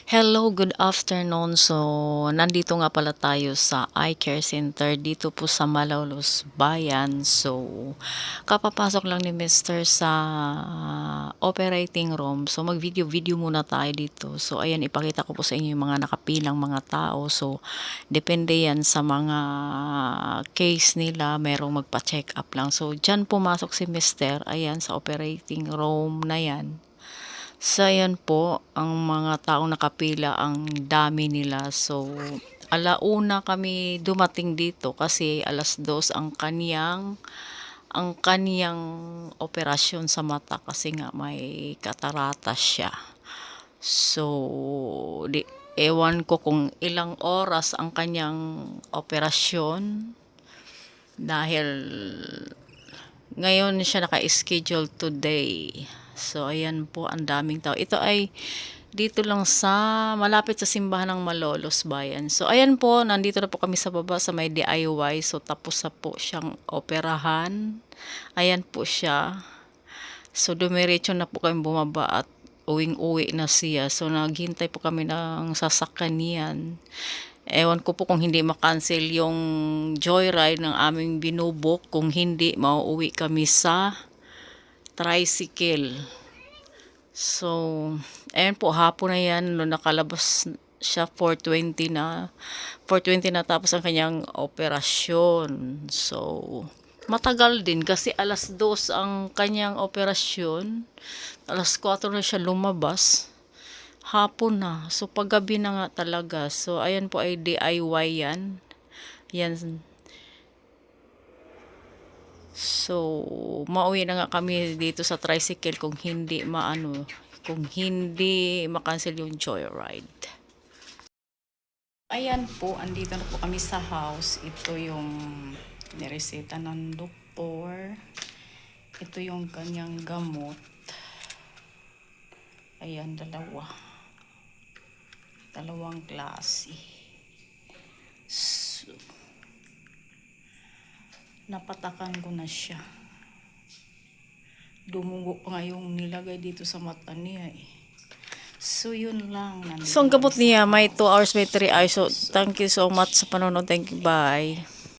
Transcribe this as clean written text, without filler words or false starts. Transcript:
Hello, good afternoon. So, nandito nga pala tayo sa Eye Care Center dito po sa Malolos Bayan. So, kapapasok lang ni Mr. sa operating room. So, mag-video-video muna tayo dito. So, ayan, ipakita ko po sa inyo yung mga nakapilang mga tao. So, depende yan sa mga case nila. Merong magpa-check up lang. So, dyan pumasok si Mr. Ayan, sa operating room na yan. So, ayan po, ang mga taong nakapila, ang dami nila. So, alauna kami dumating dito kasi 2:00 ang kaniyang operasyon sa mata kasi nga may katarata siya. So, ewan ko kung ilang oras ang kaniyang operasyon dahil ngayon siya naka-schedule today. So, ayan po, ang daming tao. Ito ay dito lang sa malapit sa simbahan ng Malolos Bayan. So, ayan po, nandito na po kami sa baba sa may DIY. So, tapos na po siyang operahan. Ayan po siya. So, dumiretso na po kami bumaba at uwing-uwi na siya. So, naghintay po kami ng sasakyan niyan. Ewan ko po kung hindi makancel yung joyride ng aming binubok. Kung hindi, mauuwi kami sa tricycle. So, ayan po, hapon na yan. No, nakalabas siya 4:20 na. 4:20 na tapos ang kanyang operasyon. So, matagal din kasi 2:00 ang kanyang operasyon. 4:00 na siya lumabas. Hapon na. So, paggabi na nga talaga. So, ayan po ay DIY yan. Yan. So, mauwi na nga kami dito sa tricycle kung hindi makancel yung joyride. Ayan po, andito na po kami sa house. Ito yung nireseta ng doktor. Ito yung kanyang gamot. Ayan, dalawang klase. So, napatakan ko na siya. Dumugo pa nga yung nilagay dito sa mata niya eh. So, yun lang. So, ang gamot niya, may 2 hours, may 3 hours. So, thank you so much sa panonood. Thank you, bye.